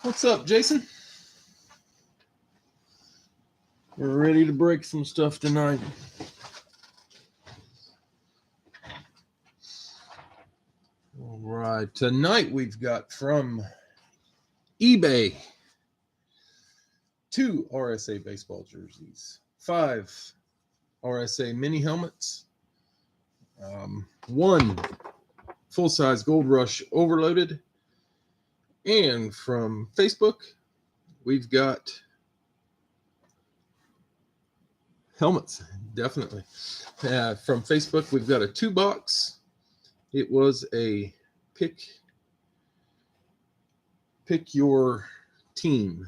What's up, Jason? We're ready to break some stuff tonight. All right. Tonight we've got from eBay 2 RSA baseball jerseys, 5 RSA mini helmets, 1 full-size Gold Rush overloaded, and from Facebook we've got helmets, definitely. From Facebook we've got a 2-box. It was a pick your team.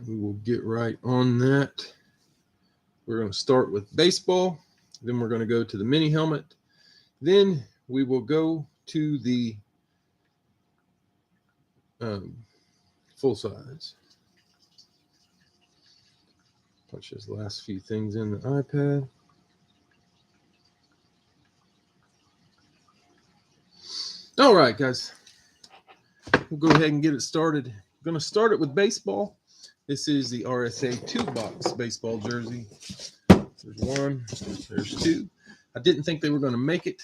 We will get right on that. We're going to start with baseball. Then we're going to go to the mini helmet. Then we will go to the full size. Punch those last few things in the iPad. All right, guys. We'll go ahead and get it started. I'm going to start it with baseball. This is the RSA 2-box baseball jersey. There's 1, there's 2. I didn't think they were going to make it.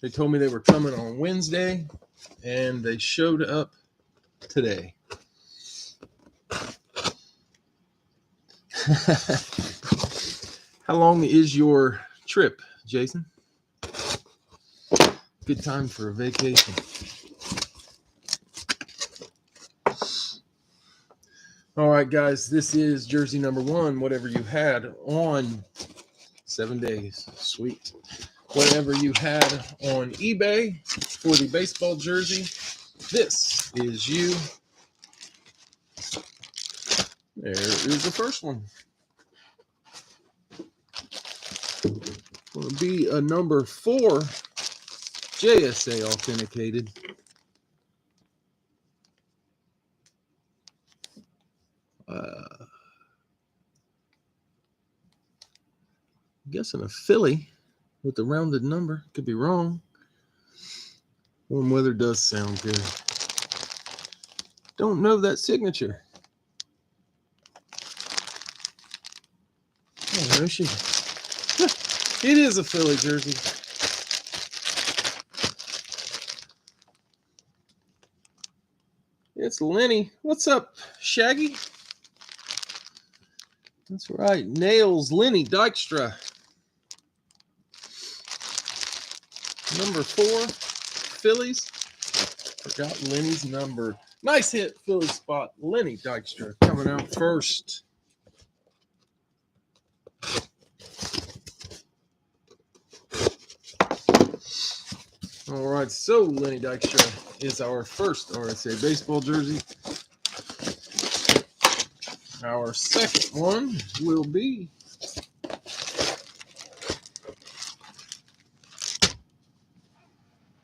They told me they were coming on Wednesday, and they showed up today. How long is your trip, Jason? Good time for a vacation. All right, guys, this is jersey number 1, whatever you had on 7 days. Sweet. Whatever you had on eBay for the baseball jersey, this is you. There is the first one. Going to be a number 4 JSA authenticated. I'm guessing a Philly with the rounded number. Could be wrong. Warm weather does sound good. Don't know that signature. Oh, there she is. It is a Philly jersey. It's Lenny. What's up, Shaggy? That's right. Nails Lenny Dykstra. Number 4, Phillies. Forgot Lenny's number. Nice hit, Philly spot. Lenny Dykstra coming out first. All right, so Lenny Dykstra is our first RSA baseball jersey. Our second one will be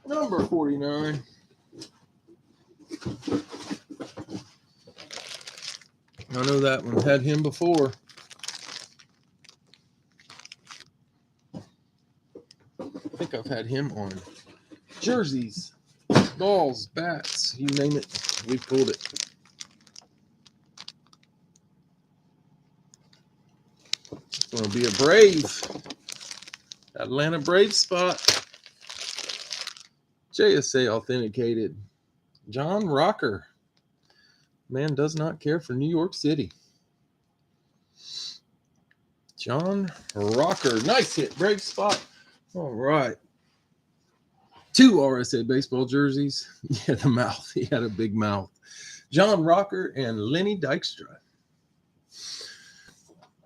number 49. I know that one. Had him before. I think I've had him on jerseys, balls, bats, you name it. We pulled it. It's going to be a Brave. Atlanta Braves spot. JSA authenticated. John Rocker. Man does not care for New York City. John Rocker. Nice hit. Brave spot. All right. 2 RSA baseball jerseys. Yeah, the mouth. He had a big mouth. John Rocker and Lenny Dykstra.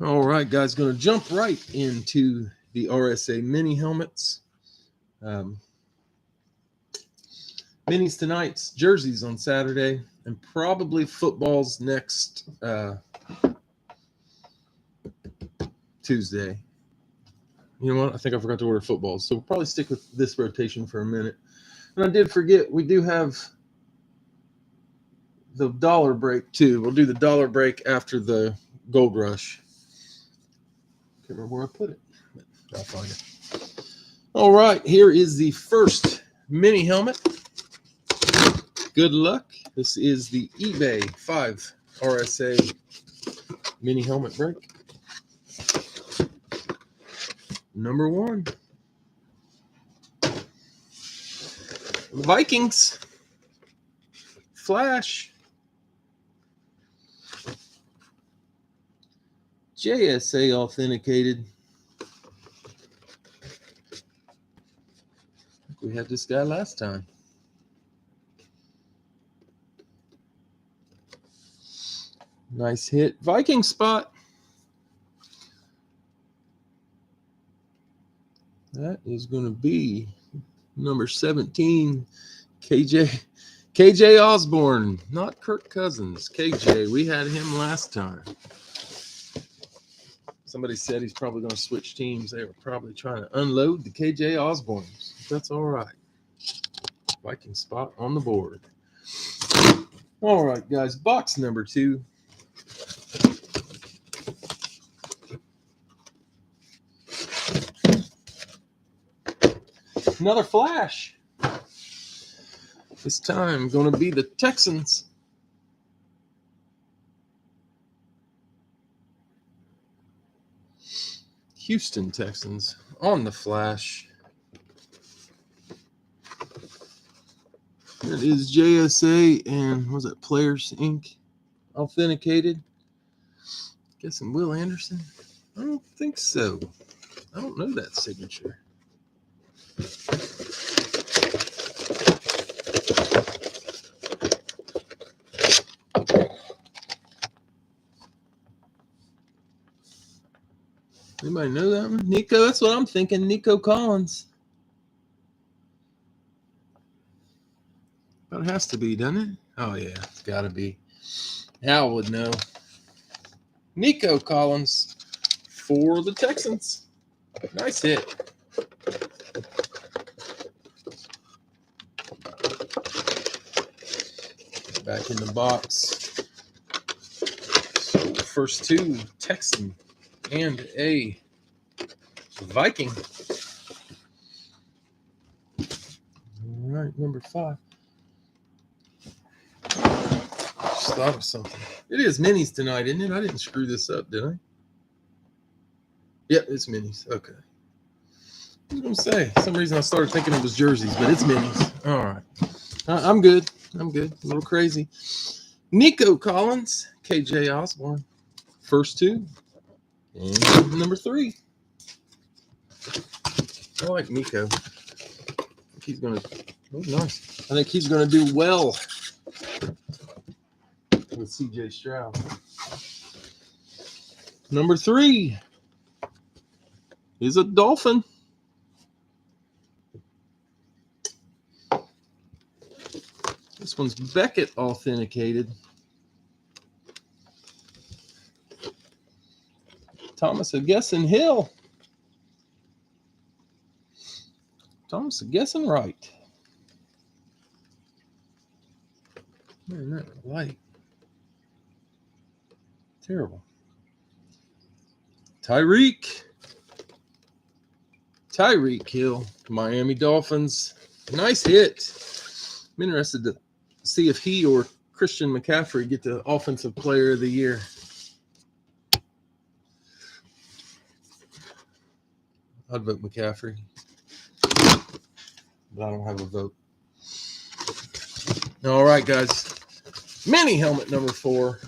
All right, guys. Going to jump right into the RSA mini helmets. Minis tonight, jerseys on Saturday, and probably footballs next Tuesday. You know what? I think I forgot to order footballs, so we'll probably stick with this rotation for a minute. And I did forget, we do have the dollar break too. We'll do the dollar break after the gold rush. Can't remember where I put it. I'll find it. All right, here is the first mini helmet. Good luck. This is the eBay 5 RSA mini helmet break. Number 1. The Vikings. Flash. JSA authenticated. We had this guy last time. Nice hit. Viking spot. That is going to be number 17, KJ Osborne, not Kirk Cousins. KJ, we had him last time. Somebody said he's probably going to switch teams. They were probably trying to unload the KJ Osbornes. That's all right. Viking spot on the board. All right, guys. Box number 2. Another flash. This time going to be the Texans. Houston Texans on the flash. That is JSA and was it Players Inc. authenticated. Guessing Will Anderson? I don't think so. I don't know that signature. Anybody know that one? Nico, that's what I'm thinking. Nico Collins. But it has to be, doesn't it? Oh, yeah, it's got to be. Al would know. Nico Collins for the Texans. Nice hit. Back in the box. So first 2, Texan and a Viking. All right, number 5. Just thought of something. It is minis tonight, isn't it? I didn't screw this up, did I? Yep, it's minis. Okay. I was going to say, for some reason I started thinking it was jerseys, but it's minis. All right. I'm good. I'm good. A little crazy. Nico Collins, KJ Osborne. First 2. And number 3. I like Nico. I think he's going to... Oh, nice. I think he's going to do well with CJ Stroud. Number 3 is a Dolphin. This one's Beckett authenticated. Thomas Aguesson Hill. Thomas Aguesson Wright. Man, that light. Terrible. Tyreek Hill, Miami Dolphins. Nice hit. I'm interested to see if he or Christian McCaffrey get the Offensive Player of the Year. I'd vote McCaffrey, but I don't have a vote. All right, guys. Mini helmet number 4.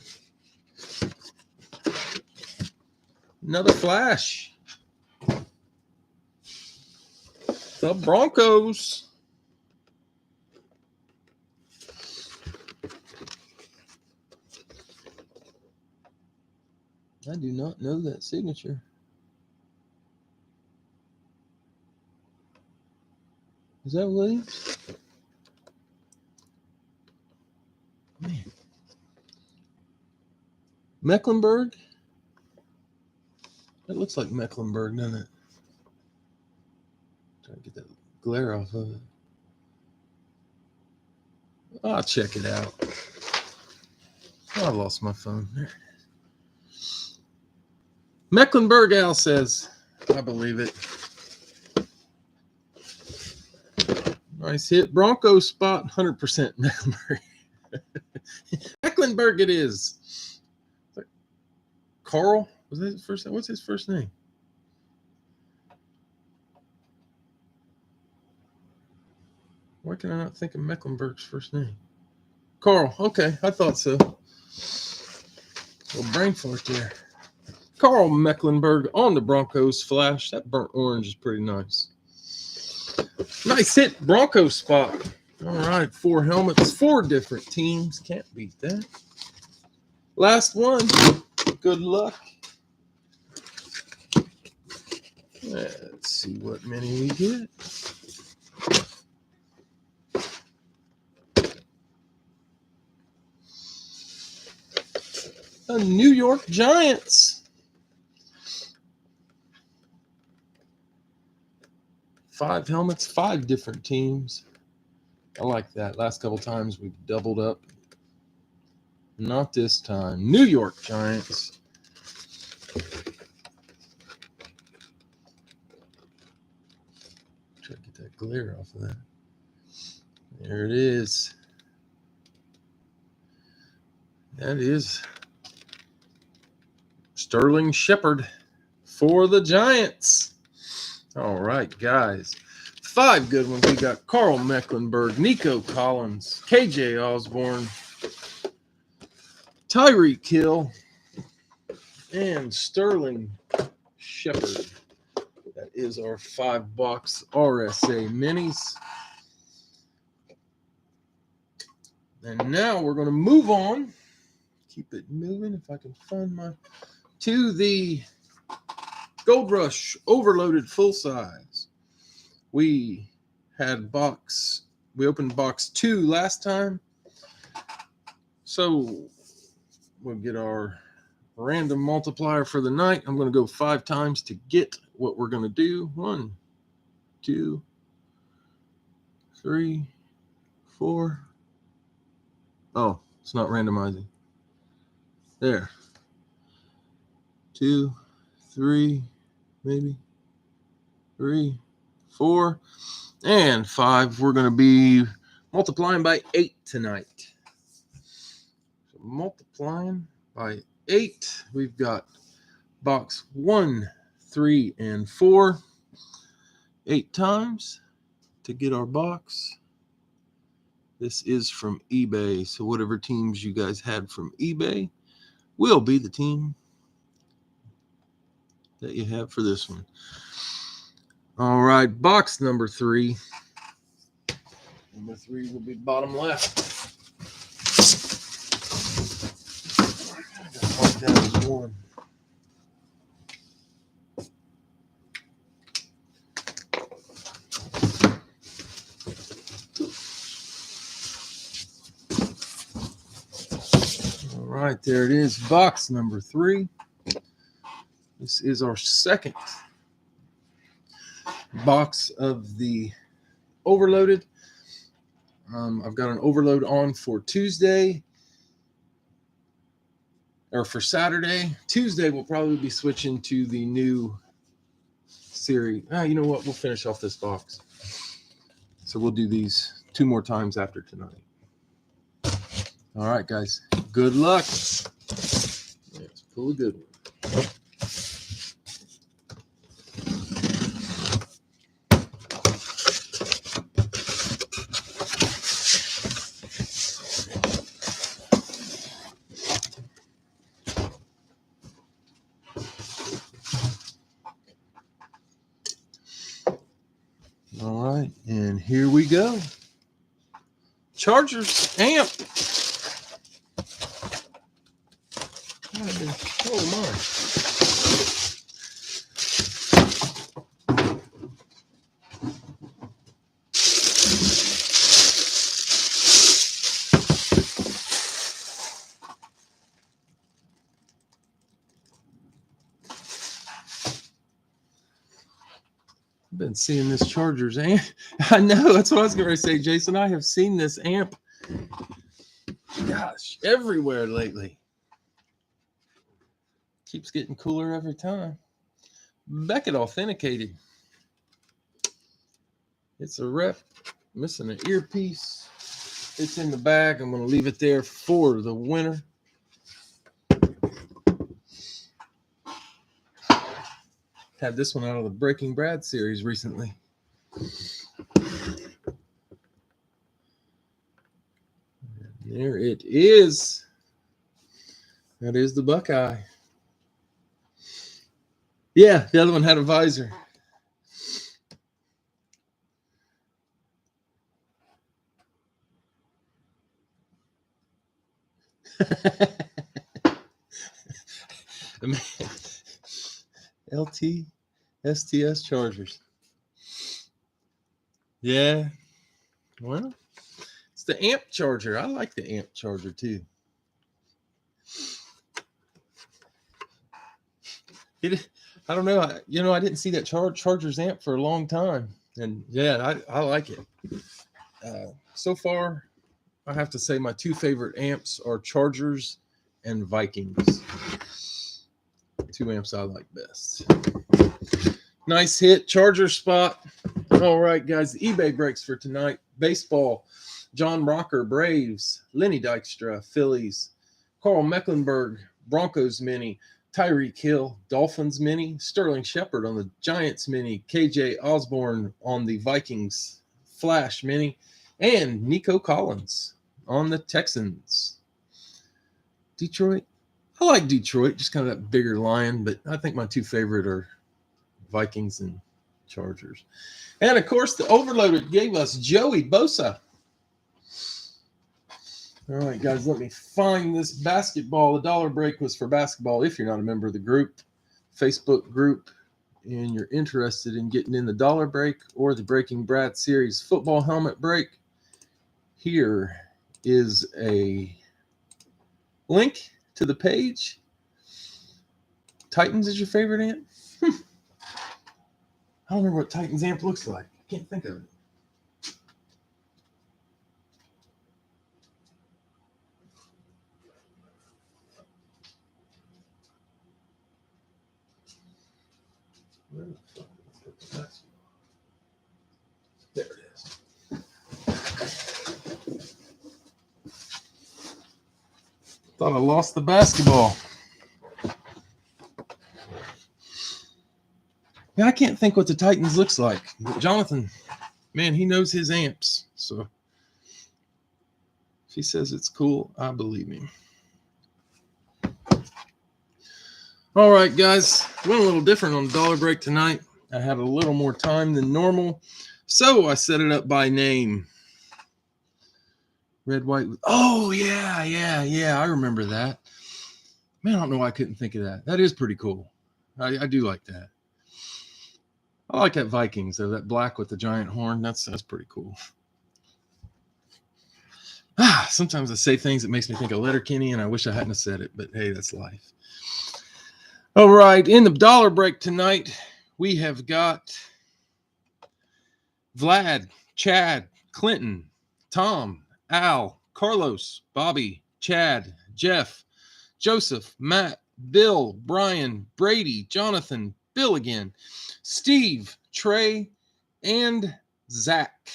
Another flash. The Broncos. I do not know that signature. Is that Williams? Man. Mecklenburg? That looks like Mecklenburg, doesn't it? Trying to get that glare off of it. I'll check it out. I lost my phone. There it is. Mecklenburg Al says, I believe it. Nice hit. Bronco spot, 100% Mecklenburg. Mecklenburg it is. Carl? Was that his first name? What's his first name? Why can I not think of Mecklenburg's first name? Carl. Okay, I thought so. Little brain fart there. Carl Mecklenburg on the Broncos flash. That burnt orange is pretty nice. Nice hit, Bronco spot. All right, 4 helmets, 4 different teams. Can't beat that. Last one. Good luck. Let's see what many we get. The New York Giants. 5 helmets, 5 different teams. I like that. Last couple times we've doubled up. Not this time. New York Giants. Try to get that glare off of that. There it is. That is Sterling Shepard for the Giants. All right, guys. 5 good ones. We got Carl Mecklenburg, Nico Collins, KJ Osborne, Tyreek Hill, and Sterling Shepard. That is our 5-box RSA minis. And now we're going to move on. Keep it moving if I can find my... to the Gold Rush Overloaded Full Size. We opened box 2 last time. So we'll get our random multiplier for the night. I'm going to go 5 times to get what we're going to do. 1, 2, 3, 4. Oh, it's not randomizing. There. 2, 3, maybe 3, 4, and 5. We're going to be multiplying by 8 tonight. So multiplying by 8, we've got box 1, 3, and 4. 8 times to get our box. This is from eBay, so whatever teams you guys had from eBay will be the team that you have for this one. All right, box number 3. Number 3 will be bottom left. I gotta mark that as 1. All right, there it is, box number 3. This is our second box of the overloaded. I've got an overload on for Tuesday, or for Saturday. Tuesday we'll probably be switching to the new series. You know what? We'll finish off this box. So we'll do these 2 more times after tonight. All right, guys. Good luck. Let's pull a good one. All right, and here we go. Chargers amp. Oh my. I've been seeing this Chargers amp. I know, that's what I was going to say, Jason. I have seen this amp. God, Gosh, everywhere lately. Keeps getting cooler every time. Beckett Authenticated. It's a rep. Missing an earpiece. It's in the bag. I'm going to leave it there for the winner. Had this one out of the Breaking Brad series recently. There it is. That is the Buckeye. Yeah, the other one had a visor. LT STS Chargers. Yeah. Well, it's the amp charger. I like the amp charger too. I don't know. I didn't see that Chargers amp for a long time. And yeah, I like it. So far, I have to say my two favorite amps are Chargers and Vikings. Two amps I like best. Nice hit. Charger spot. All right, guys. The eBay breaks for tonight. Baseball. John Rocker, Braves. Lenny Dykstra, Phillies. Carl Mecklenburg, Broncos mini. Tyreek Hill, Dolphins mini. Sterling Shepard on the Giants mini. KJ Osborne on the Vikings Flash mini. And Nico Collins on the Texans. Detroit. I like Detroit, just kind of that bigger lion, but I think my two favorite are Vikings and Chargers. And of course, the Overloaded gave us Joey Bosa. All right, guys, let me find this basketball. The dollar break was for basketball. If you're not a member of the group, Facebook group, and you're interested in getting in the dollar break or the Breaking Brad series football helmet break, here is a link to the page. Titans is your favorite amp? I don't remember what Titans amp looks like. I can't think of it. Where the fuck is it? There it is. Thought I lost the basketball. Yeah, I can't think what the Titans looks like. But Jonathan, man, he knows his amps. So if he says it's cool, I believe him. All right, guys. Went a little different on the dollar break tonight. I had a little more time than normal. So I set it up by name. Red, white. Oh, yeah. I remember that. Man, I don't know why I couldn't think of that. That is pretty cool. I do like that. I like that Vikings, though. That black with the giant horn. That's pretty cool. Sometimes I say things that makes me think of Letterkenny, and I wish I hadn't said it. But, hey, that's life. All right. In the dollar break tonight, we have got Vlad, Chad, Clinton, Tom, Al, Carlos, Bobby, Chad, Jeff, Joseph, Matt, Bill, Brian, Brady, Jonathan, Bill again, Steve, Trey, and Zach.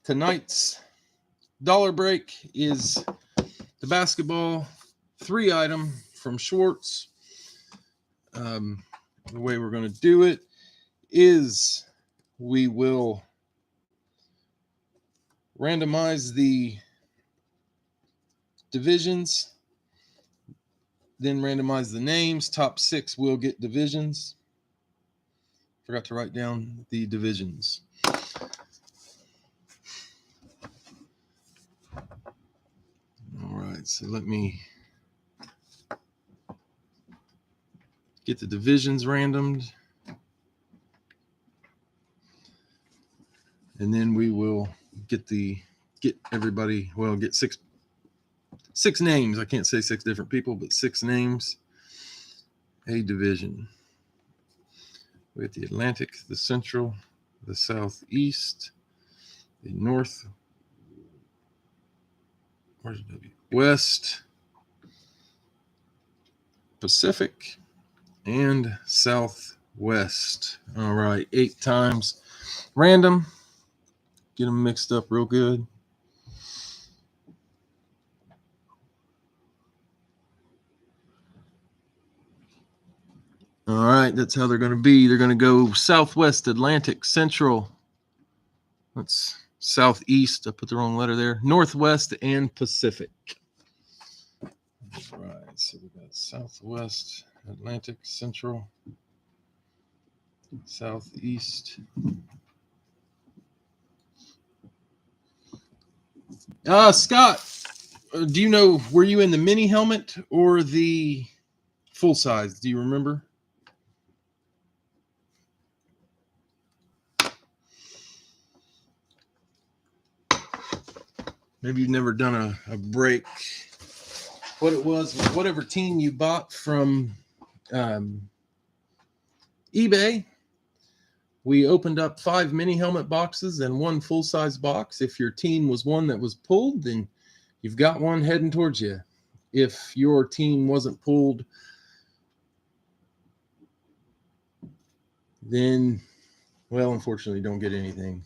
Tonight's dollar break is the basketball 3-item from Schwartz. The way we're going to do it is we will randomize the divisions, then randomize the names. Top 6 will get divisions. Forgot to write down the divisions. All right, so let me get the divisions randomed. And then we will get everybody, well, get six names. I can't say 6 different people, but 6 names. A division. We have the Atlantic, the Central, the Southeast, the Northwest, Where's W? West, Pacific, and Southwest. All right, 8 times. Random. Get them mixed up real good. All right, that's how they're going to be. They're going to go Southwest, Atlantic, Central. That's Southeast. I put the wrong letter there. Northwest and Pacific. All right, so we got Southwest, Atlantic, Central, Southeast. Scott, do you know, were you in the mini helmet or the full size? Do you remember? Maybe you've never done a break. What it was whatever team you bought from eBay. We opened up 5 mini helmet boxes and 1 full-size box. If your team was one that was pulled, then you've got one heading towards you. If your team wasn't pulled, then, well, unfortunately, don't get anything.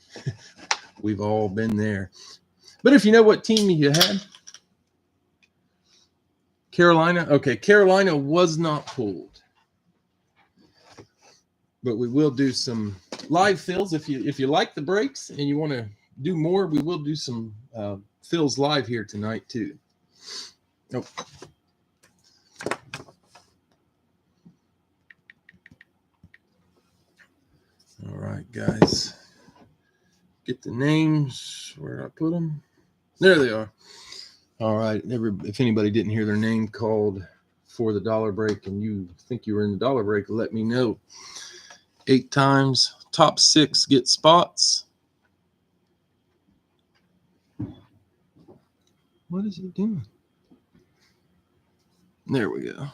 We've all been there. But if you know what team you had, Carolina. Okay, Carolina was not pulled. But we will do some live fills. If you like the breaks and you want to do more, we will do some fills live here tonight too. Oh. All right, guys. Get the names. Where did I put them? There they are. All right. If anybody didn't hear their name called for the dollar break and you think you were in the dollar break, let me know. 8 times. Top 6 get spots. What is it doing? There we go.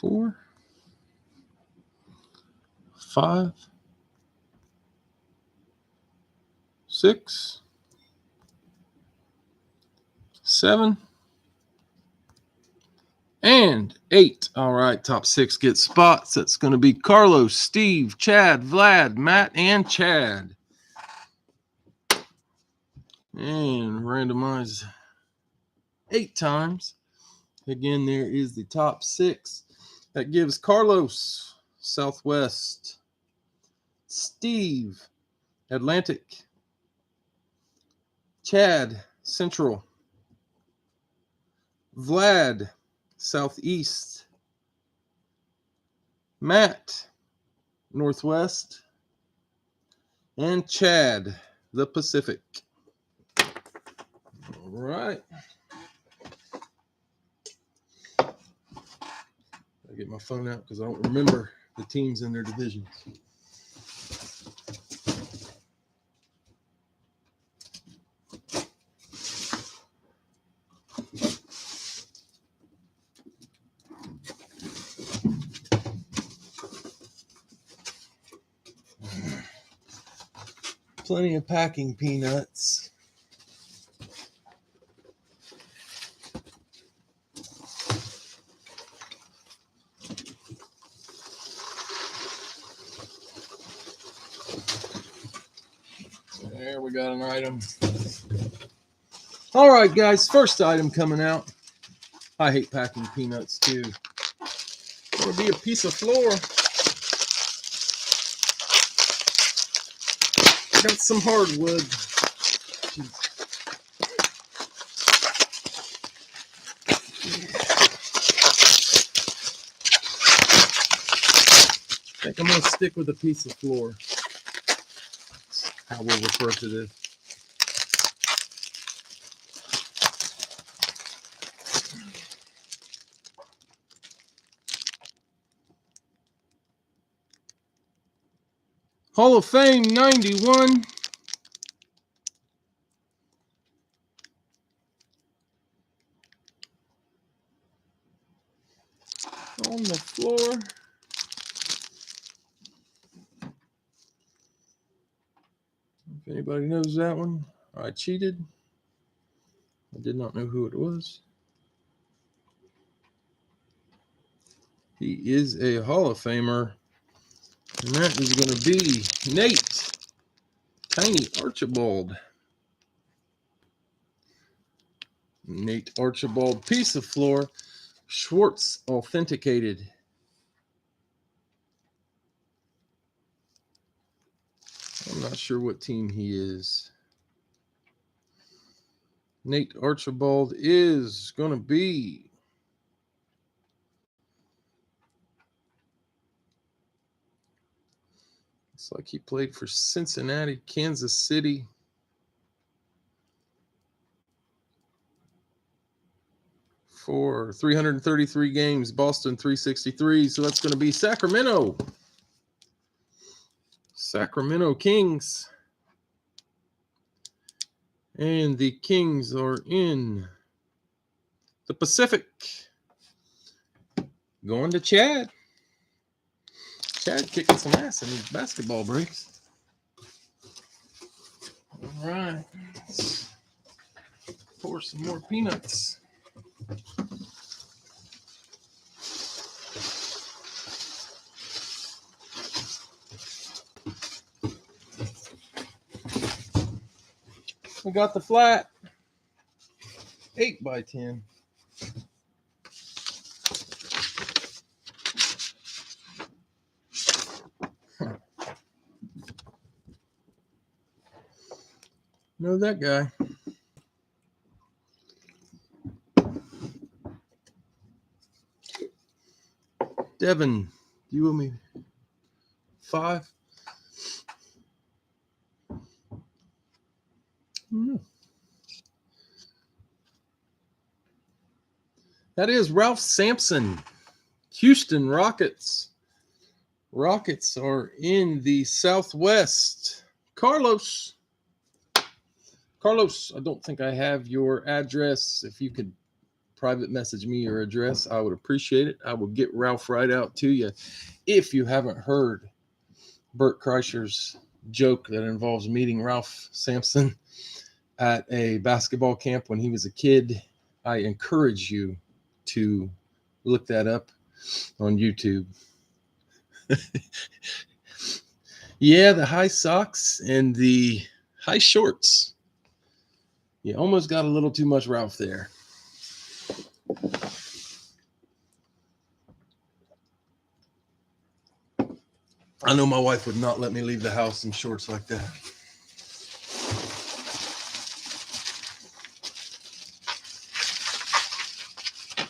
Four, 5, 6, 7, and 8. All right, top 6 get spots. That's going to be Carlos, Steve, Chad, Vlad, Matt, and Chad. And randomize 8 times. Again, there is the top 6. That gives Carlos, Southwest, Steve, Atlantic, Chad, Central, Vlad, Southeast, Matt, Northwest, and Chad, the Pacific. All right. I get my phone out because I don't remember the teams in their divisions. Plenty of packing peanuts. There we got an item. All right, guys, first item coming out. I hate packing peanuts too. It'll be a piece of floor. Got some hardwood. I think I'm going to stick with a piece of floor. That's how we'll refer to this. Hall of Fame 91. On the floor. Anybody knows that one? I cheated. I did not know who it was. He is a Hall of Famer. And that is going to be Nate Tiny Archibald. Nate Archibald, piece of floor. Schwartz authenticated. I'm not sure what team he is. Nate Archibald is going to be looks like he played for Cincinnati, Kansas City. For 333 games, Boston 363. So that's going to be Sacramento. Sacramento Kings. And the Kings are in the Pacific. Going to Chad. Chad kicking some ass in these basketball breaks. All right. Let's pour some more peanuts. We got the flat 8x10. Know that guy. Devin, you owe me 5. That is Ralph Sampson, Houston Rockets. Rockets are in the Southwest. Carlos, I don't think I have your address. If you could private message me your address, I would appreciate it. I will get Ralph right out to you. If you haven't heard Bert Kreischer's joke that involves meeting Ralph Sampson at a basketball camp when he was a kid, I encourage you to look that up on YouTube. Yeah, the high socks and the high shorts. You almost got a little too much Ralph there. I know my wife would not let me leave the house in shorts like that.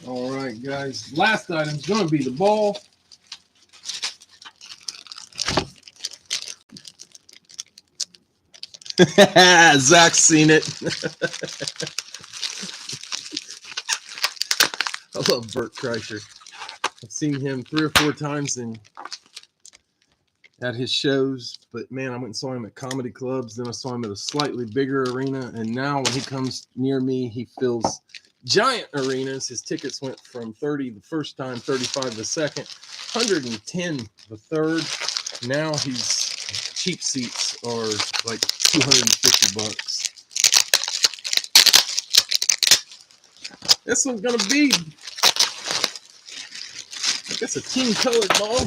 All right, guys. Last item is going to be the ball. Zach's seen it. I love Bert Kreischer. I've seen him 3 or 4 times at his shows, but man, I went and saw him at comedy clubs. Then I saw him at a slightly bigger arena, and now when he comes near me, he fills giant arenas. His tickets went from 30 the first time, 35 the second, 110 the third. Now he's cheap seats are like $250. This one's gonna be, I guess, a team colored ball.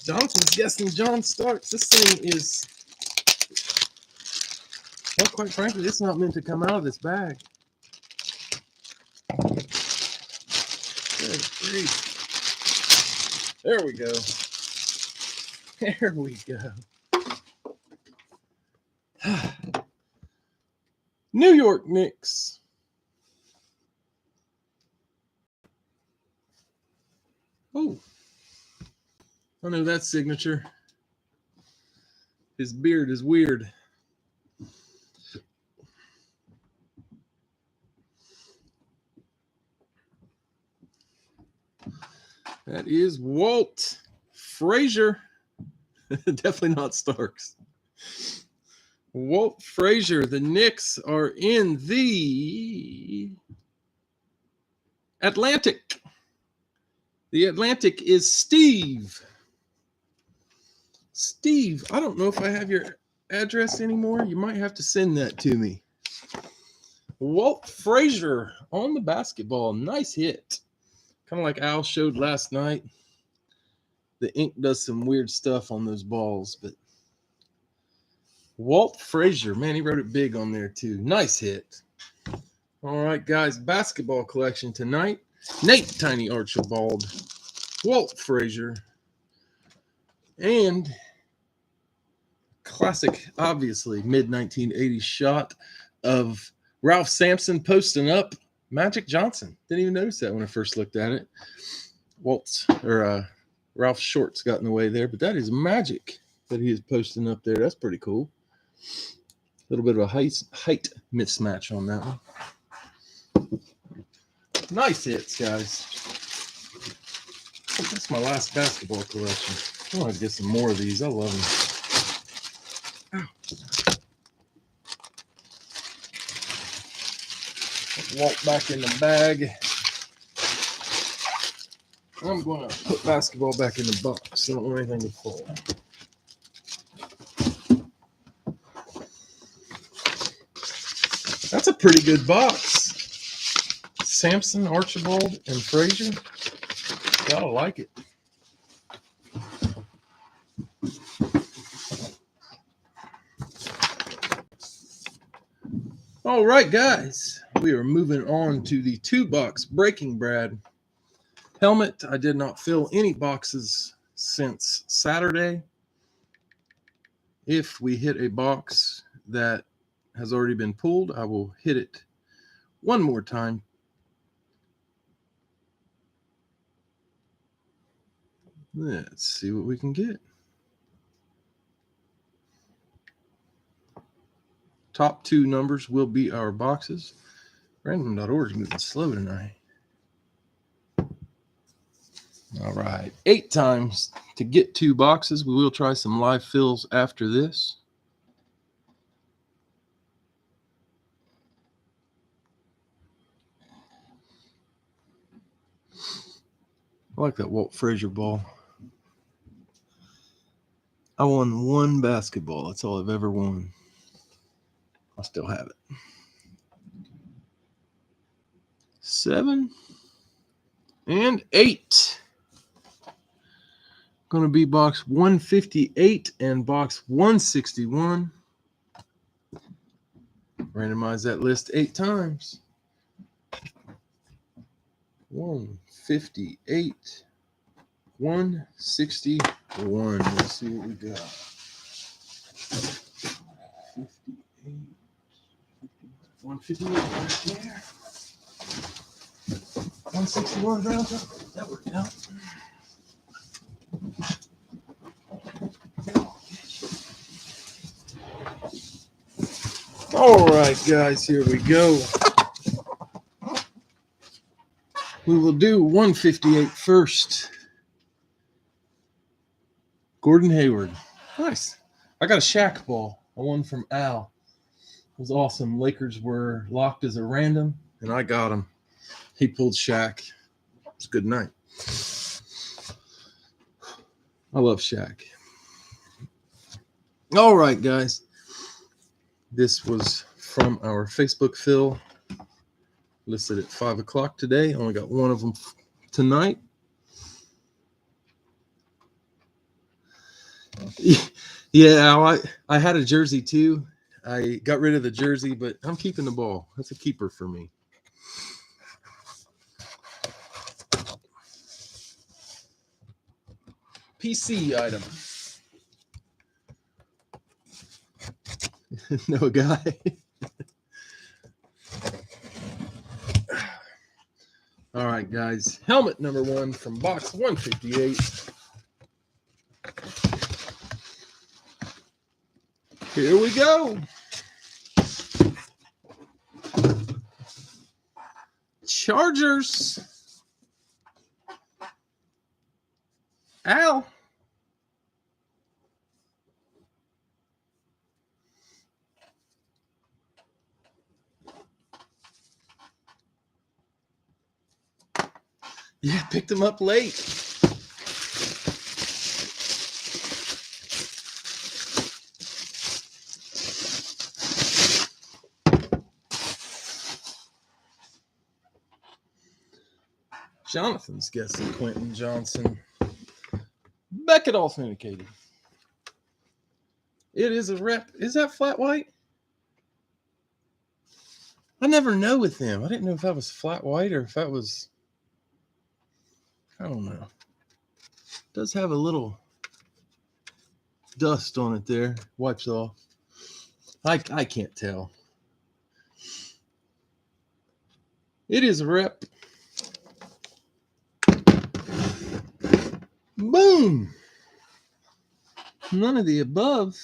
Johnson's guessing John Starks. This thing is, well, quite frankly, it's not meant to come out of this bag. There we go. There we go. New York Knicks. Oh, I know that signature. His beard is weird. That is Walt Frazier. Definitely not Starks. Walt Frazier. The Knicks are in the Atlantic. The Atlantic is Steve. Steve, I don't know if I have your address anymore. You might have to send that to me. Walt Frazier on the basketball. Nice hit. Kind of like Al showed last night. The ink does some weird stuff on those balls, but Walt Frazier, man, he wrote it big on there too. Nice hit. All right, guys, basketball collection tonight. Nate Tiny Archibald, Walt Frazier, and classic, obviously, mid-1980s shot of Ralph Sampson posting up Magic Johnson. Didn't even notice that when I first looked at it. Ralph's shorts got in the way there, but that is Magic that he is posting up there. That's pretty cool. A little bit of a height mismatch on that one. Nice hits, guys. That's my last basketball collection. I want to get some more of these. I love them. Ow. Walt back in the bag. I'm going to put basketball back in the box. I don't want anything to fall. That's a pretty good box. Sampson, Archibald, and Frazier. Gotta like it. All right, guys. We are moving on to the 2-box Breaking Brad helmet. I did not fill any boxes since Saturday. If we hit a box that has already been pulled, I will hit it one more time. Let's see what we can get. Top 2 numbers will be our boxes. Random.org is moving slow tonight. All right, 8 times to get 2 boxes. We will try some live fills after this. I like that Walt Frazier ball. I won 1 basketball. That's all I've ever won. I still have it. 7 and 8. Going to be box 158 and box 161. Randomize that list 8 times. 158, 161. Let's see what we got. 58, 158 right there. 161 rounds up. That worked out. All right, guys, here we go. We will do 158 first. Gordon Hayward. Nice. I got a Shaq ball. I won from Al. It was awesome. Lakers were locked as a random, and I got him. He pulled Shaq. It was a good night. I love Shaq. All right, guys. This was from our Facebook fill. Listed at 5 o'clock today. Only got one of them tonight. Yeah, I had a jersey too. I got rid of the jersey, but I'm keeping the ball. That's a keeper for me. PC item. No guy. All right, guys. Helmet number 1 from box 158. Here we go. Chargers. Al. Yeah, picked him up late. Jonathan's guessing Quentin Johnson. Beckett authenticated. It is a rep. Is that flat white? I never know with them. I didn't know if that was flat white or if that was, I don't know. It does have a little dust on it there. Wipes off. I can't tell. It is a rep. Boom. None of the above.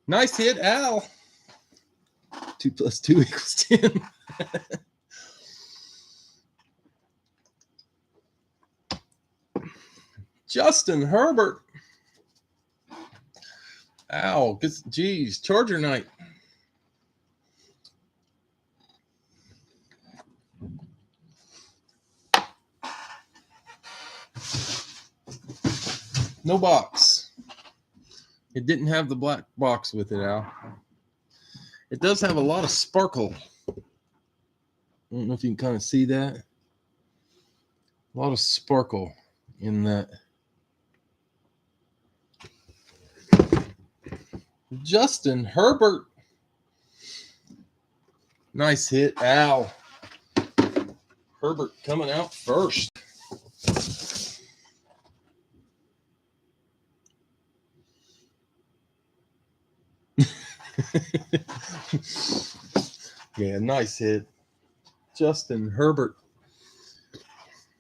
Nice hit, Al. 2 + 2 = 10. Justin Herbert. Al, geez, Charger night. No box. It didn't have the black box with it, Al. It does have a lot of sparkle. I don't know if you can kind of see that. A lot of sparkle in that. Justin Herbert. Nice hit, Al. Herbert coming out first. Yeah, nice hit. Justin Herbert.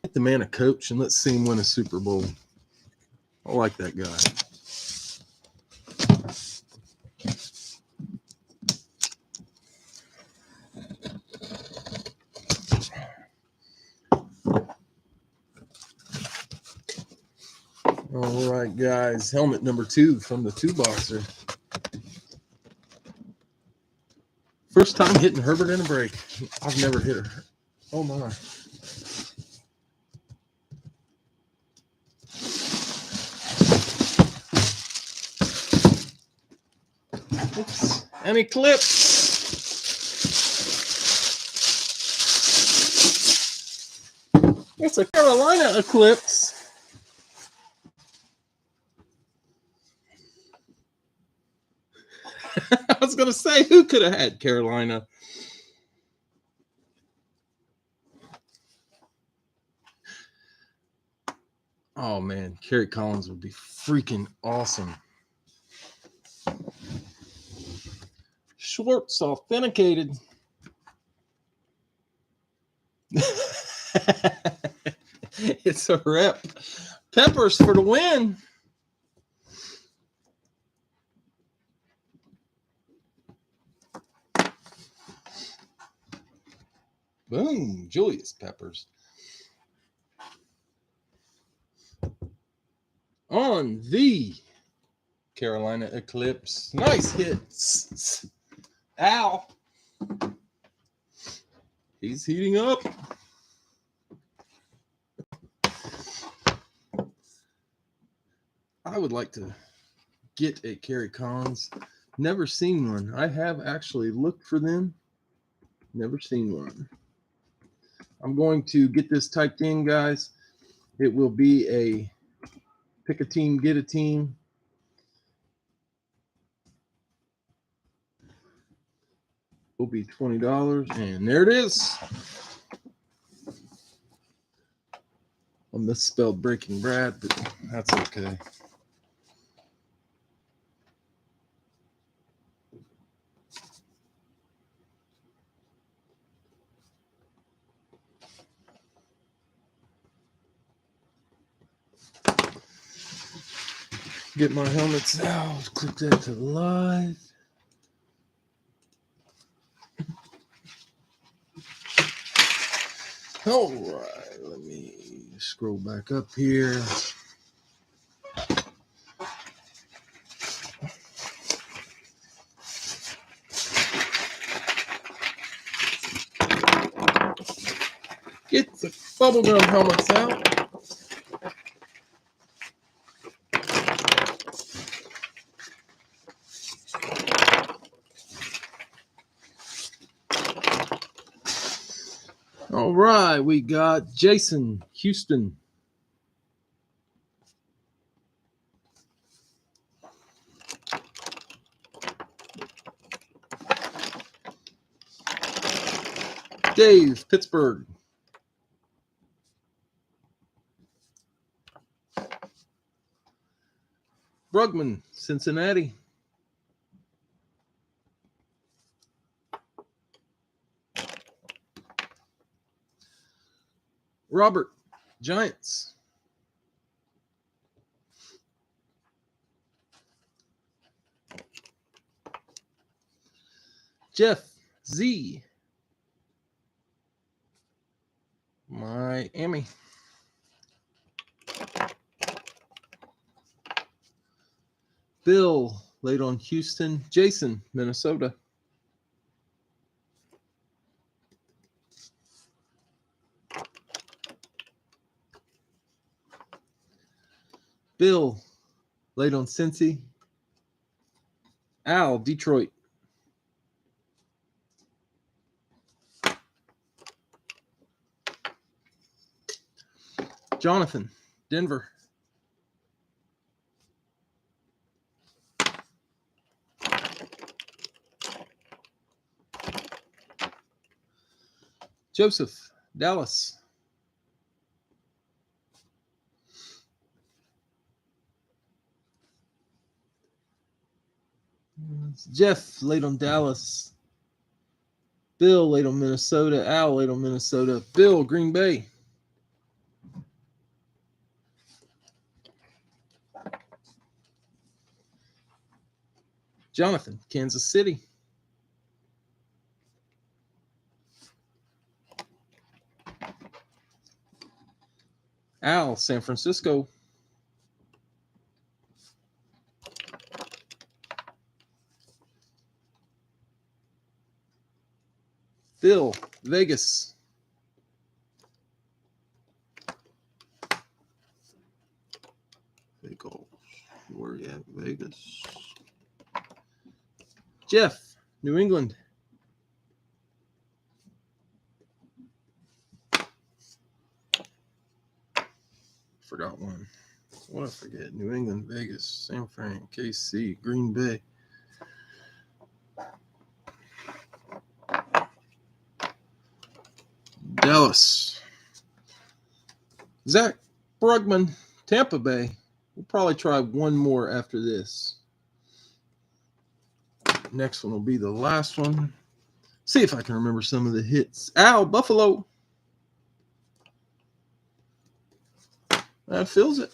Get the man a coach and let's see him win a Super Bowl. I like that guy. All right, guys. Helmet number 2 from the 2-boxer. First time hitting Herbert in a break. I've never hit her. Oh, my. Oops. An eclipse. It's a Carolina eclipse. I was going to say, who could have had Carolina? Oh, man. Kerry Collins would be freaking awesome. Schwartz authenticated. It's a rep. Peppers for the win. Boom, Julius Peppers. On the Carolina Eclipse. Nice hits. Al. He's heating up. I would like to get a Kerry Collins. Never seen one. I have actually looked for them. Never seen one. I'm going to get this typed in, guys. It will be a pick a team, get a team. Will be $20, and there it is. I misspelled Breaking Brad, but that's okay. Get my helmets out. Click that to live. All right, let me scroll back up here. Get the bubblegum helmets out. right, we got Jason, Houston. Dave, Pittsburgh. Brugman, Cincinnati. Robert, Giants. Jeff, Z. Miami. Bill, late on Houston. Jason, Minnesota. Bill, late on Cincy. Al, Detroit. Jonathan, Denver. Joseph, Dallas. Jeff, late on Dallas. Bill, late on Minnesota. Al, late on Minnesota. Bill, Green Bay. Jonathan, Kansas City. Al, San Francisco. Bill, Vegas. Vegas. Where are you at? Vegas. Jeff, New England. Forgot one. What did I forget? New England, Vegas, San Fran, KC, Green Bay. Dallas. Zach Brugman, Tampa Bay. We'll probably try one more after this. Next one will be the last one. See if I can remember some of the hits. Al, Buffalo. That fills it.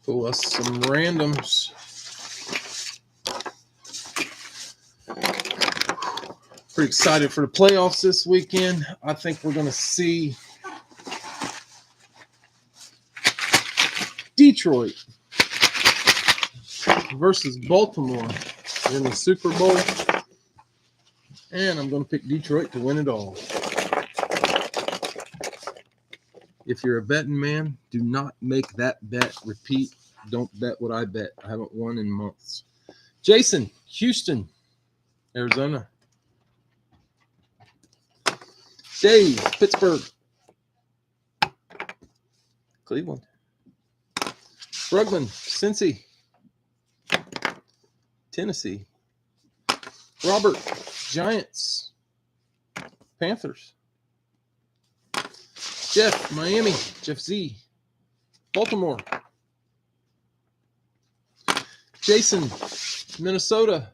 Pull us some randoms. Pretty excited for the playoffs this weekend. I think we're going to see Detroit versus Baltimore in the Super Bowl. And I'm going to pick Detroit to win it all. If you're a betting man, do not make that bet repeat. Don't bet what I bet. I haven't won in months. Jason, Houston, Arizona. Dave, Pittsburgh. Cleveland. Brugman, Cincy. Tennessee. Robert, Giants. Panthers. Jeff, Miami. Jeff Z. Baltimore. Jason, Minnesota.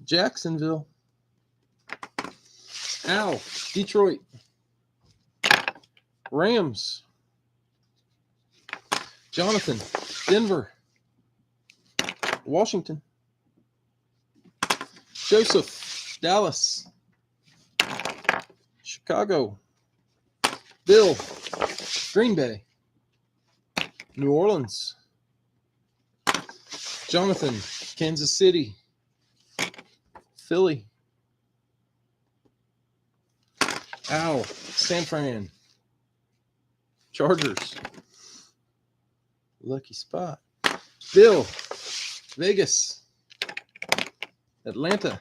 Jacksonville. Al, Detroit. Rams. Jonathan, Denver. Washington. Joseph, Dallas. Chicago. Bill, Green Bay. New Orleans. Jonathan, Kansas City. Philly. Al, San Fran. Chargers. Lucky spot. Bill, Vegas. Atlanta.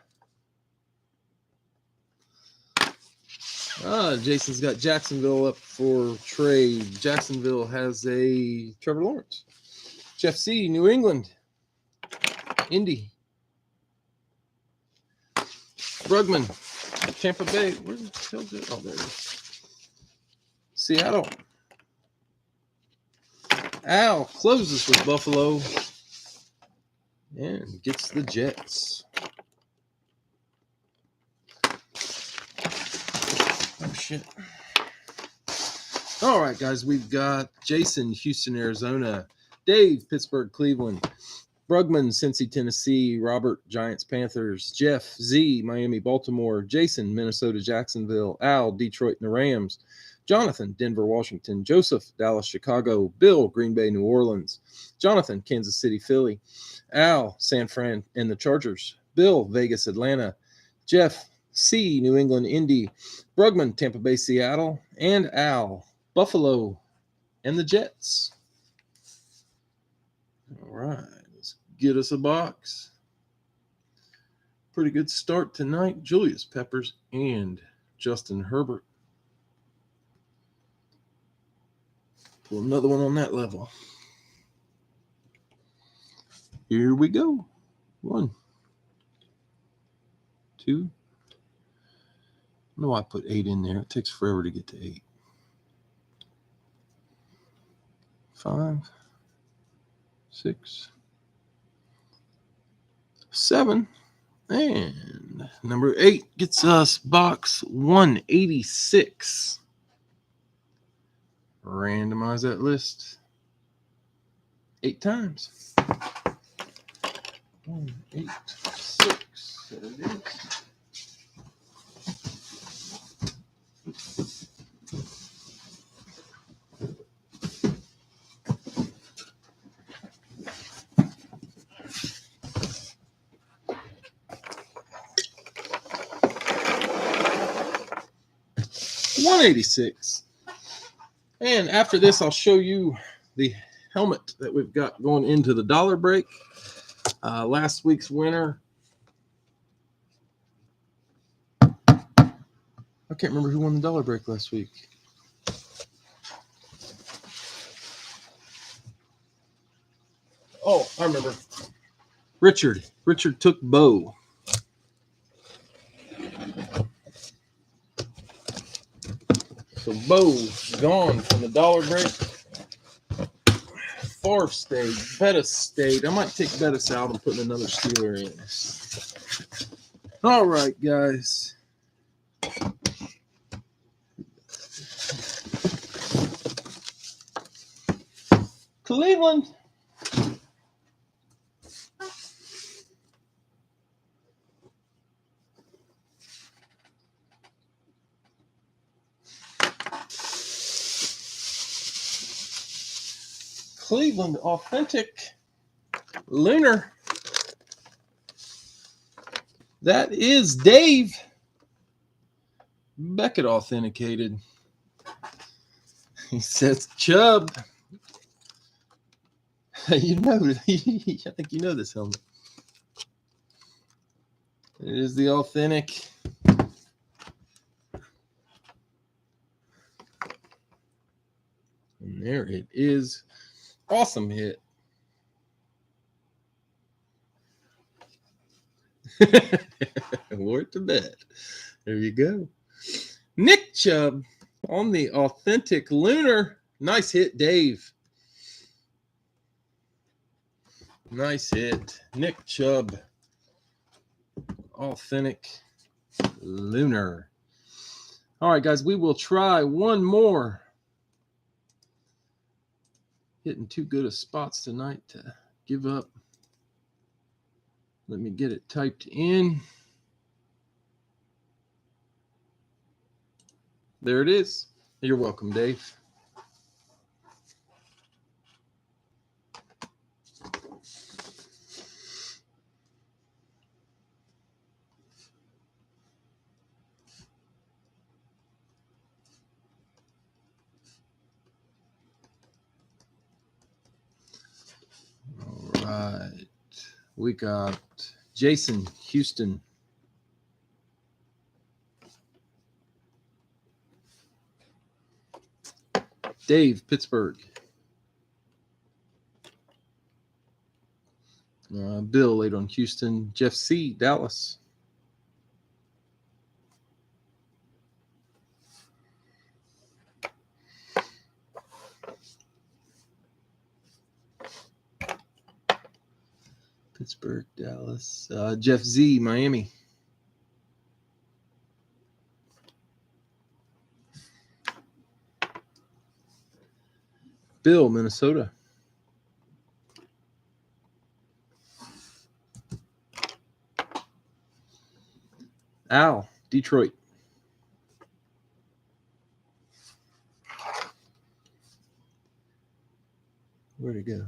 Jason's got Jacksonville up for trade. Jacksonville has a Trevor Lawrence. Jeff C, New England. Indy. Brugman, Tampa Bay. Where the hell's it? Oh, there it is. Seattle. Al closes with Buffalo and gets the Jets. Oh, shit. All right, guys. We've got Jason, Houston, Arizona. Dave, Pittsburgh, Cleveland. Brugman, Cincy, Tennessee. Robert, Giants, Panthers. Jeff, Z, Miami, Baltimore. Jason, Minnesota, Jacksonville. Al, Detroit, and the Rams. Jonathan, Denver, Washington. Joseph, Dallas, Chicago. Bill, Green Bay, New Orleans. Jonathan, Kansas City, Philly. Al, San Fran, and the Chargers. Bill, Vegas, Atlanta. Jeff, C, New England, Indy. Brugman, Tampa Bay, Seattle. And Al, Buffalo, and the Jets. All right. Get us a box. Pretty good start tonight. Julius Peppers and Justin Herbert. Pull another one on that level. Here we go. 1, 2. I know I put 8 in there. It takes forever to get to 8. 5, 6, 7, and number 8 gets us box 186. Randomize that list 8 times. 1, 8, 6. There it is. $186. And after this, I'll show you the helmet that we've got going into the dollar break. Last week's winner. I can't remember who won the dollar break last week. Oh, I remember. Richard. Richard took Bo. So Bo gone from the dollar break. Favre stayed. Bettis stayed. I might take Bettis out and put another Steeler in. All right, guys. Cleveland. Cleveland Authentic Lunar. That is Dave Beckett authenticated. He says Chubb. You know, I think you know this helmet. It is the authentic. And there it is. Awesome hit. Wore it to bed. There you go. Nick Chubb on the authentic Lunar. Nice hit, Dave. Nice hit. Nick Chubb. Authentic Lunar. All right, guys, we will try one more. Hitting too good of spots tonight to give up. Let me get it typed in. There it is. You're welcome, Dave. All right. We got Jason, Houston. Dave, Pittsburgh. Bill, late on Houston. Jeff C., Dallas. Pittsburgh, Dallas. Jeff Z., Miami. Bill, Minnesota. Al, Detroit. Where'd it go?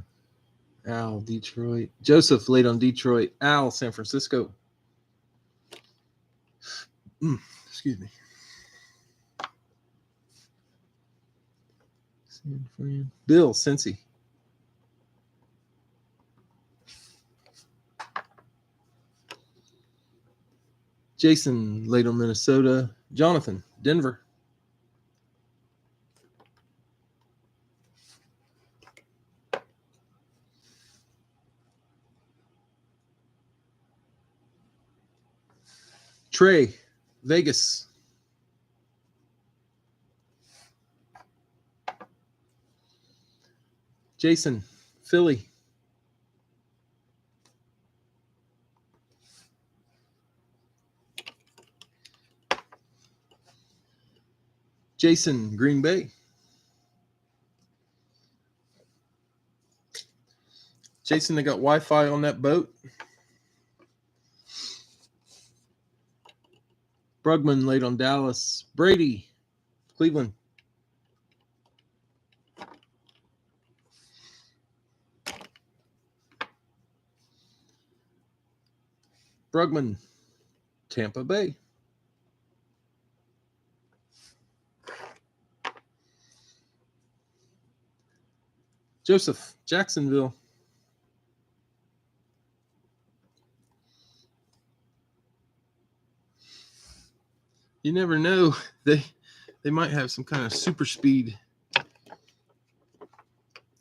Al, Detroit. Joseph, late on Detroit. Al, San Francisco. Excuse me. San Fran. Bill, Cincy. Jason, late on Minnesota. Jonathan, Denver. Trey, Vegas. Jason, Philly. Jason, Green Bay. Jason, they got Wi-Fi on that boat. Brugman, late on Dallas. Brady, Cleveland. Brugman, Tampa Bay. Joseph, Jacksonville. You never know. They might have some kind of super speed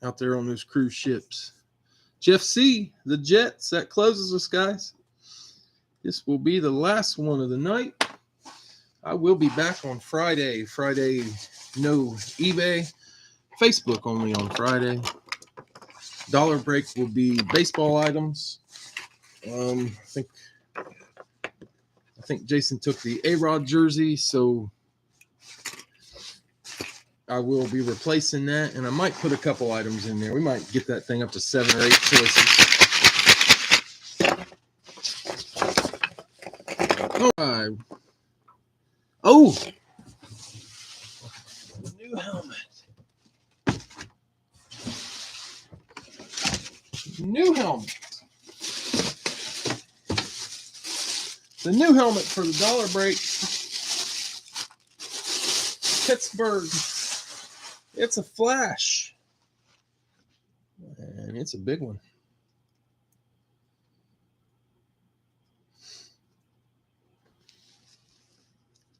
out there on those cruise ships. Jeff C., the Jets. That closes us, guys. This will be the last one of the night. I will be back on Friday. Friday, no eBay. Facebook only on Friday. Dollar break will be baseball items. I think Jason took the A-Rod jersey, so I will be replacing that, and I might put a couple items in there. We might get that thing up to 7 or 8 choices. All right. Oh, new helmet. New helmet. The new helmet for the dollar break. Pittsburgh. It's a Flash. And it's a big one.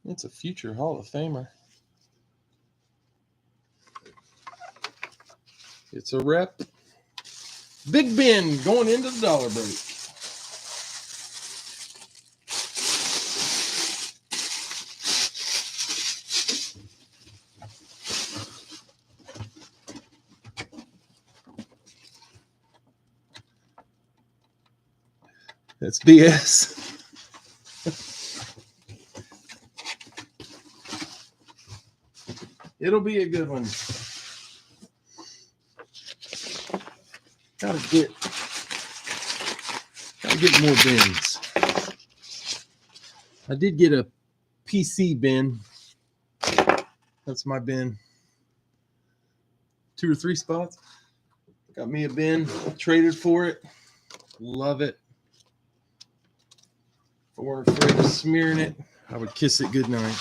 It's a future Hall of Famer. It's a rep. Big Ben going into the dollar break. That's BS. It'll be a good one. Gotta get more bins. I did get a PC bin. That's my bin. 2 or 3 spots. Got me a bin. Traded for it. Love it. If I weren't afraid of smearing it, I would kiss it goodnight.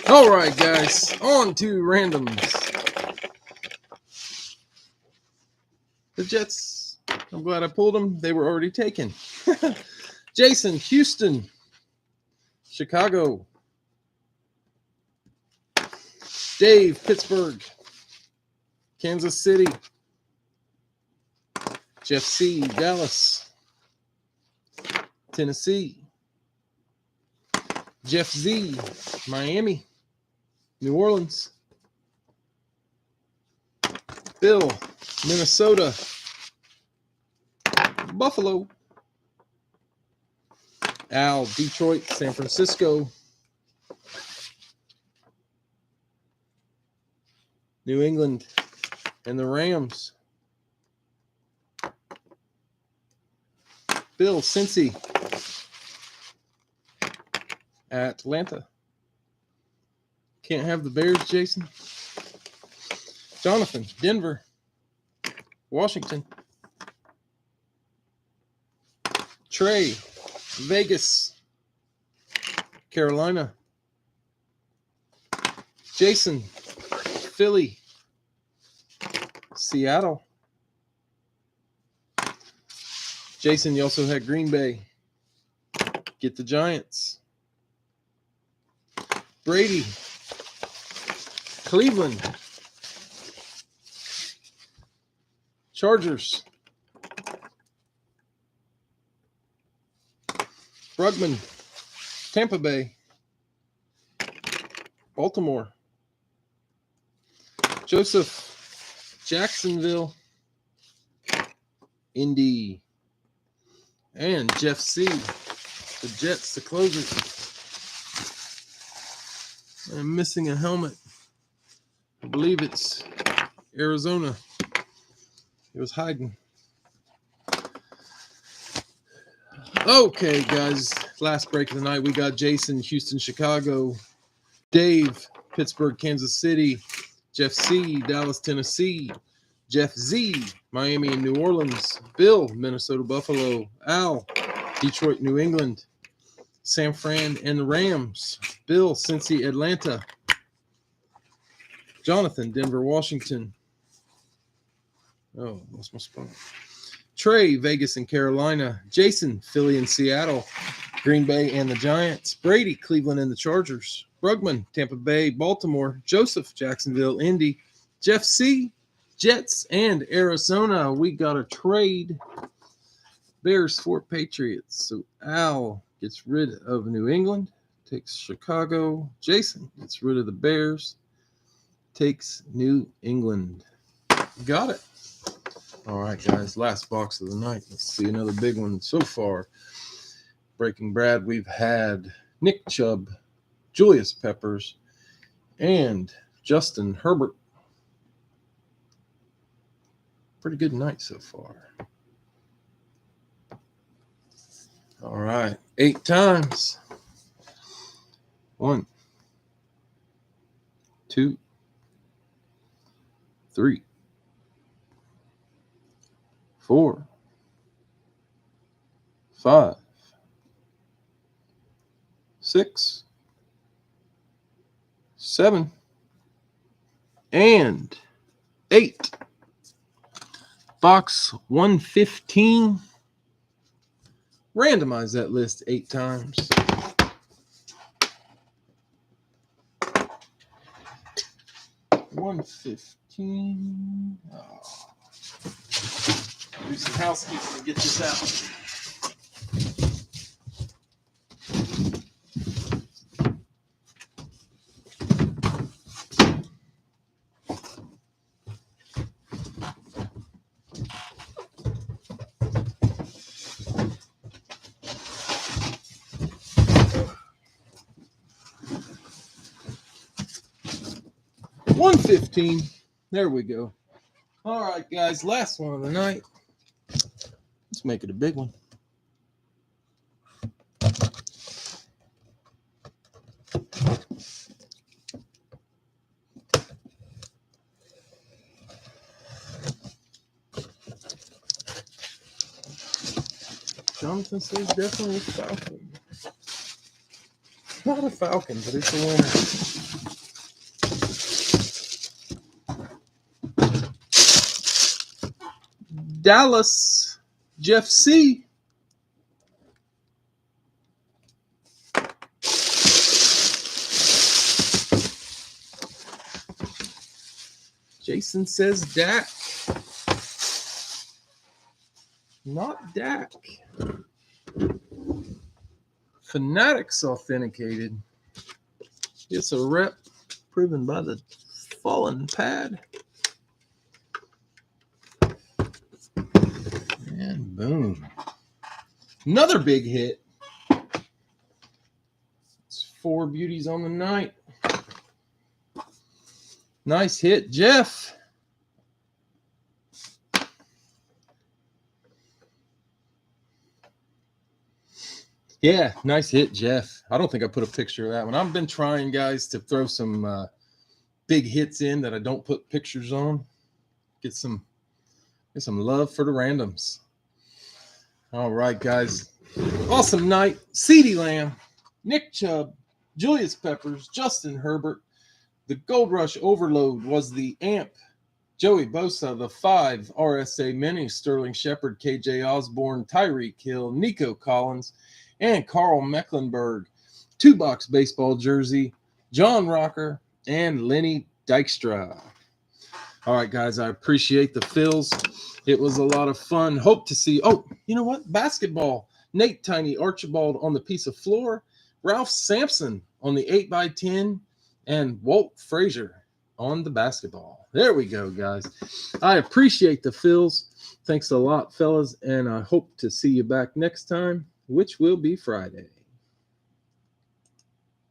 All right, guys. On to randoms. The Jets, I'm glad I pulled them. They were already taken. Jason, Houston, Chicago. Dave, Pittsburgh. Kansas City. Jeff C, Dallas. Tennessee. Jeff Z, Miami. New Orleans. Bill, Minnesota. Buffalo. Al, Detroit, San Francisco. New England and the Rams. Bill, Cincy. Atlanta. Can't have the Bears, Jason. Jonathan, Denver. Washington. Trey, Vegas. Carolina. Jason, Philly. Seattle. Jason, you also had Green Bay. Get the Giants. Brady. Cleveland. Chargers. Brugman. Tampa Bay. Baltimore. Joseph. Jacksonville. Indy. And Jeff C. The Jets, the closer. I'm missing a helmet. I believe it's Arizona. It was hiding. Okay, guys. Last break of the night. We got Jason, Houston, Chicago. Dave, Pittsburgh, Kansas City. Jeff C, Dallas, Tennessee. Jeff Z, Miami and New Orleans. Bill, Minnesota, Buffalo. Al, Detroit, New England. San Fran and the Rams. Bill, Cincy, Atlanta. Jonathan, Denver, Washington. Oh, lost my spot. Trey, Vegas and Carolina. Jason, Philly and Seattle. Green Bay and the Giants. Brady, Cleveland and the Chargers. Brugman, Tampa Bay, Baltimore. Joseph, Jacksonville, Indy. Jeff C, Jets and Arizona. We got a trade. Bears for Patriots. So Al gets rid of New England, takes Chicago. Jason gets rid of the Bears, takes New England. Got it. All right, guys. Last box of the night. Let's see another big one so far. Breaking Brad, we've had Nick Chubb, Julius Peppers, and Justin Herbert. Pretty good night so far. All right. 8 times. 1, 2, 3, 4, 5, 6, 7, and 8. Box 115. Randomize that list 8 times. $115. Oh. Do some housekeeping to get this out. $115. There we go. All right, guys. Last one of the night. Let's make it a big one. Jonathan says definitely a Falcon. Not a Falcon, but it's a winner. Dallas, Jeff C. Jason says Dak. Not Dak. Fanatics authenticated. It's a rep proven by the fallen pad. And boom. Another big hit. It's 4 beauties on the night. Nice hit, Jeff. Yeah, nice hit, Jeff. I don't think I put a picture of that one. I've been trying, guys, to throw some big hits in that I don't put pictures on. Get some love for the randoms. All right, guys. Awesome night. CeeDee Lamb, Nick Chubb, Julius Peppers, Justin Herbert. The Gold Rush Overload was the AMP. Joey Bosa, the 5 RSA Mini, Sterling Shepard, KJ Osborne, Tyreek Hill, Nico Collins, and Carl Mecklenburg. 2-box baseball jersey, John Rocker, and Lenny Dykstra. All right, guys, I appreciate the fills. It was a lot of fun. Hope to see. Oh, you know what? Basketball. Nate Tiny Archibald on the piece of floor. Ralph Sampson on the 8x10. And Walt Frazier on the basketball. There we go, guys. I appreciate the fills. Thanks a lot, fellas. And I hope to see you back next time, which will be Friday.